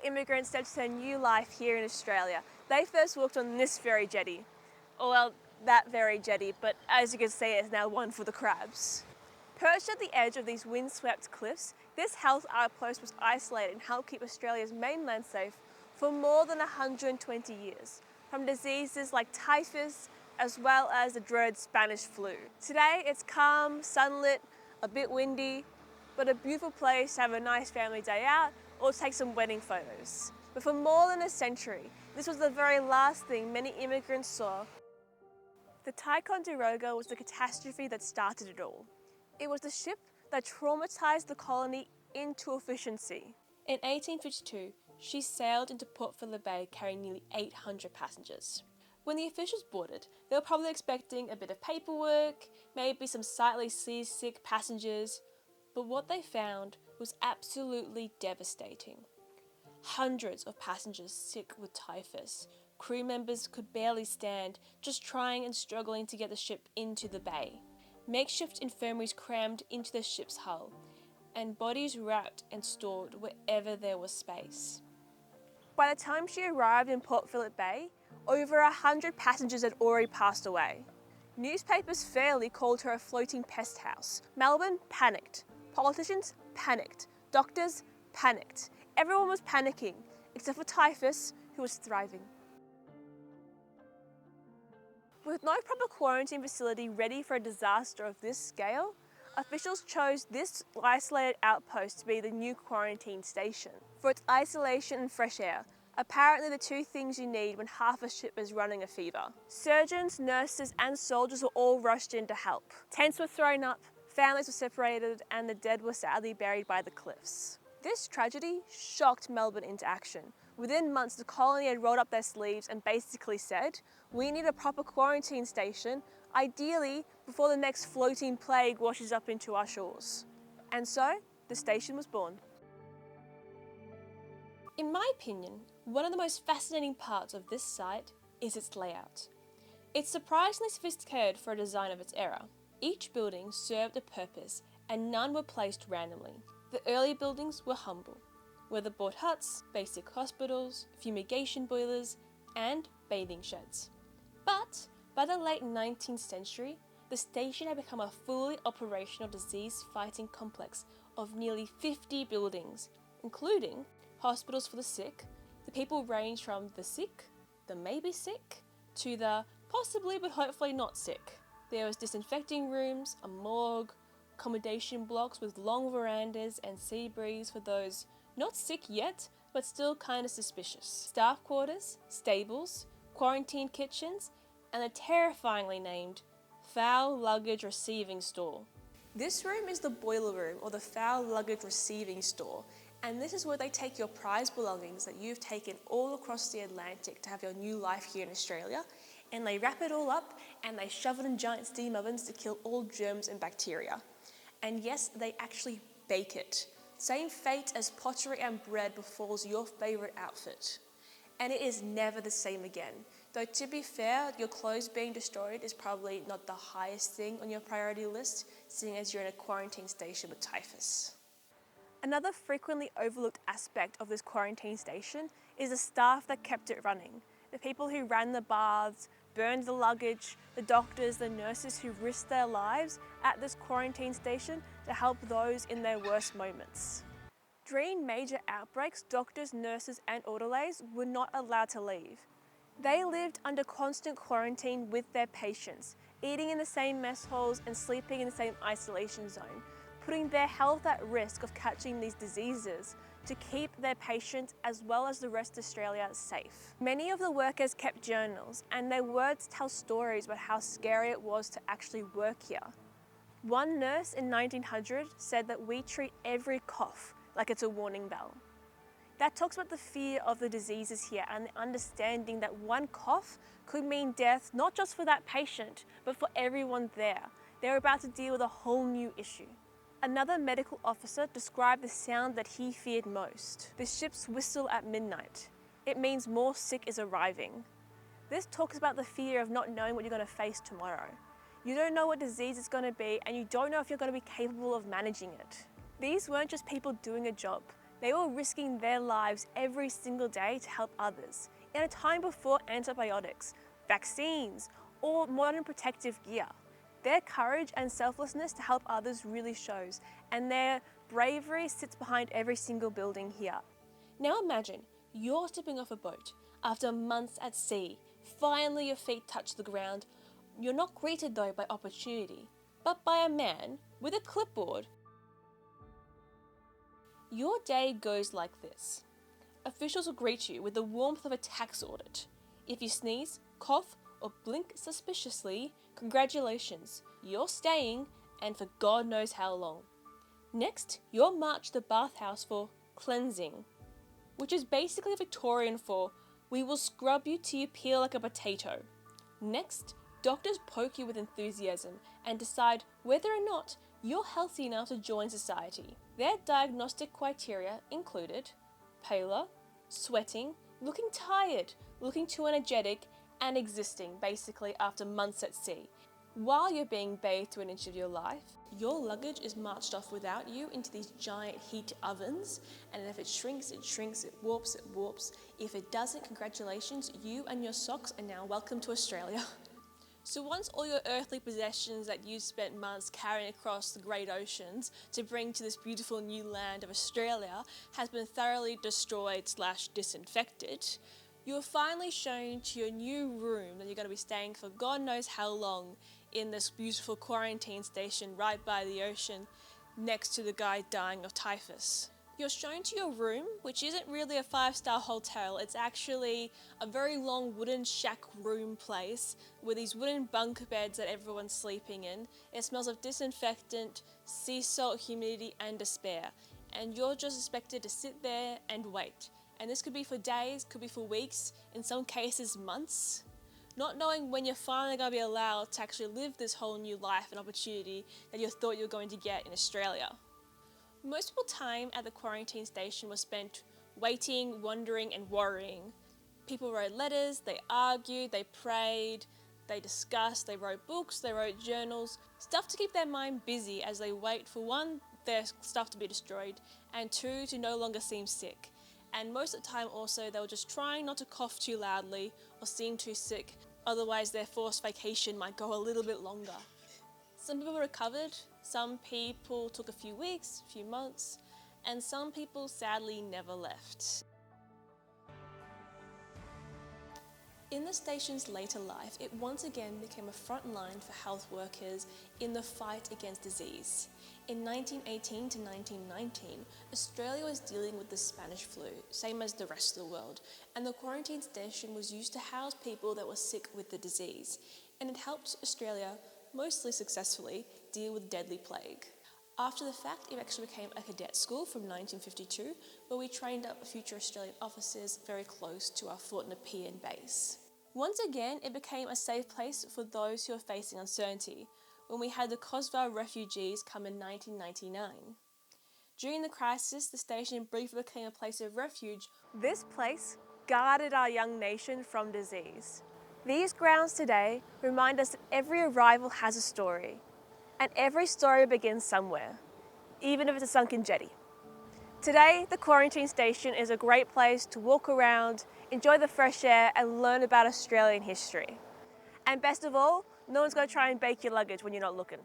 immigrants stepped into their new life here in Australia, they first walked on this very jetty. Or well, that very jetty, but as you can see, it's now one for the crabs. Perched at the edge of these windswept cliffs, this health outpost was isolated and helped keep Australia's mainland safe for more than 120 years, from diseases like typhus as well as the dreaded Spanish flu. Today it's calm, sunlit, a bit windy, but a beautiful place to have a nice family day out or take some wedding photos. But for more than a century, this was the very last thing many immigrants saw. The Ticonderoga was the catastrophe that started it all. It was the ship that traumatized the colony into efficiency. In 1852, she sailed into Port Phillip Bay carrying nearly 800 passengers. When the officials boarded, they were probably expecting a bit of paperwork, maybe some slightly seasick passengers, but what they found was absolutely devastating. Hundreds of passengers sick with typhus. Crew members could barely stand, just trying and struggling to get the ship into the bay. Makeshift infirmaries crammed into the ship's hull, and bodies wrapped and stored wherever there was space. By the time she arrived in Port Phillip Bay, over 100 passengers had already passed away. Newspapers fairly called her a floating pest house. Melbourne panicked. Politicians panicked. Doctors panicked. Everyone was panicking, except for typhus, who was thriving. With no proper quarantine facility ready for a disaster of this scale, officials chose this isolated outpost to be the new quarantine station. For its isolation and fresh air, apparently the two things you need when half a ship is running a fever. Surgeons, nurses and soldiers were all rushed in to help. Tents were thrown up, families were separated, and the dead were sadly buried by the cliffs. This tragedy shocked Melbourne into action. Within months, the colony had rolled up their sleeves and basically said, we need a proper quarantine station, ideally before the next floating plague washes up into our shores. And so, the station was born. In my opinion, one of the most fascinating parts of this site is its layout. It's surprisingly sophisticated for a design of its era. Each building served a purpose and none were placed randomly. The early buildings were humble, weatherboard huts, basic hospitals, fumigation boilers, and bathing sheds. But by the late 19th century, the station had become a fully operational disease-fighting complex of nearly 50 buildings, including hospitals for the sick. The people ranged from the sick, the maybe sick, to the possibly but hopefully not sick. There was disinfecting rooms, a morgue, accommodation blocks with long verandas and sea breeze for those not sick yet, but still kind of suspicious. Staff quarters, stables, quarantine kitchens, and a terrifyingly named foul luggage receiving store. This room is the boiler room, or the foul luggage receiving store, and this is where they take your prized belongings that you've taken all across the Atlantic to have your new life here in Australia, and they wrap it all up and they shove it in giant steam ovens to kill all germs and bacteria. And yes, they actually bake it. Same fate as pottery and bread befalls your favourite outfit. And it is never the same again. Though to be fair, your clothes being destroyed is probably not the highest thing on your priority list, seeing as you're in a quarantine station with typhus. Another frequently overlooked aspect of this quarantine station is the staff that kept it running. The people who ran the baths, burned the luggage, the doctors, the nurses who risked their lives at this quarantine station to help those in their worst moments. During major outbreaks, doctors, nurses and orderlies were not allowed to leave. They lived under constant quarantine with their patients, eating in the same mess halls and sleeping in the same isolation zone, putting their health at risk of catching these diseases to keep their patients as well as the rest of Australia safe. Many of the workers kept journals, and their words tell stories about how scary it was to actually work here. One nurse in 1900 said that we treat every cough like it's a warning bell. That talks about the fear of the diseases here and the understanding that one cough could mean death not just for that patient, but for everyone there. They're about to deal with a whole new issue. Another medical officer described the sound that he feared most: the ship's whistle at midnight. It means more sick is arriving. This talks about the fear of not knowing what you're going to face tomorrow. You don't know what disease it's going to be, and you don't know if you're going to be capable of managing it. These weren't just people doing a job. They were risking their lives every single day to help others, in a time before antibiotics, vaccines, or modern protective gear. Their courage and selflessness to help others really shows, and their bravery sits behind every single building here. Now imagine, you're stepping off a boat after months at sea. Finally your feet touch the ground. You're not greeted though by opportunity, but by a man with a clipboard. Your day goes like this. Officials will greet you with the warmth of a tax audit. If you sneeze, cough, or blink suspiciously, congratulations, you're staying, and for God knows how long. Next, you're marched to the bathhouse for cleansing, which is basically Victorian for we will scrub you till you peel like a potato. Next, doctors poke you with enthusiasm and decide whether or not you're healthy enough to join society. Their diagnostic criteria included paler, sweating, looking tired, looking too energetic, and existing basically after months at sea. While you're being bathed to an inch of your life, your luggage is marched off without you into these giant heat ovens, and if it shrinks, it shrinks, it warps, it warps. If it doesn't, congratulations, you and your socks are now welcome to Australia. So once all your earthly possessions that you spent months carrying across the great oceans to bring to this beautiful new land of Australia has been thoroughly destroyed / disinfected, you are finally shown to your new room that you're going to be staying for God knows how long in this beautiful quarantine station right by the ocean next to the guy dying of typhus. You're shown to your room, which isn't really a 5-star hotel, it's actually a very long wooden shack room place with these wooden bunk beds that everyone's sleeping in. It smells of disinfectant, sea salt, humidity and despair. And you're just expected to sit there and wait. And this could be for days, could be for weeks, in some cases months. Not knowing when you're finally going to be allowed to actually live this whole new life and opportunity that you thought you were going to get in Australia. Most people's time at the quarantine station was spent waiting, wondering and worrying. People wrote letters, they argued, they prayed, they discussed, they wrote books, they wrote journals, stuff to keep their mind busy as they wait for one, their stuff to be destroyed, and two, to no longer seem sick. And most of the time also they were just trying not to cough too loudly or seem too sick, otherwise their forced vacation might go a little bit longer. Some people recovered, some people took a few weeks, a few months, and some people sadly never left. In the station's later life, it once again became a front line for health workers in the fight against disease. In 1918 to 1919, Australia was dealing with the Spanish flu, same as the rest of the world, and the quarantine station was used to house people that were sick with the disease, and it helped Australia, mostly successfully, deal with deadly plague. After the fact, it actually became a cadet school from 1952, where we trained up future Australian officers very close to our Fort Nepean base. Once again, it became a safe place for those who are facing uncertainty, when we had the Kosovo refugees come in 1999. During the crisis, the station briefly became a place of refuge. This place guarded our young nation from disease. These grounds today remind us that every arrival has a story, and every story begins somewhere, even if it's a sunken jetty. Today, the quarantine station is a great place to walk around, enjoy the fresh air, and learn about Australian history. And best of all, no one's going to try and bake your luggage when you're not looking.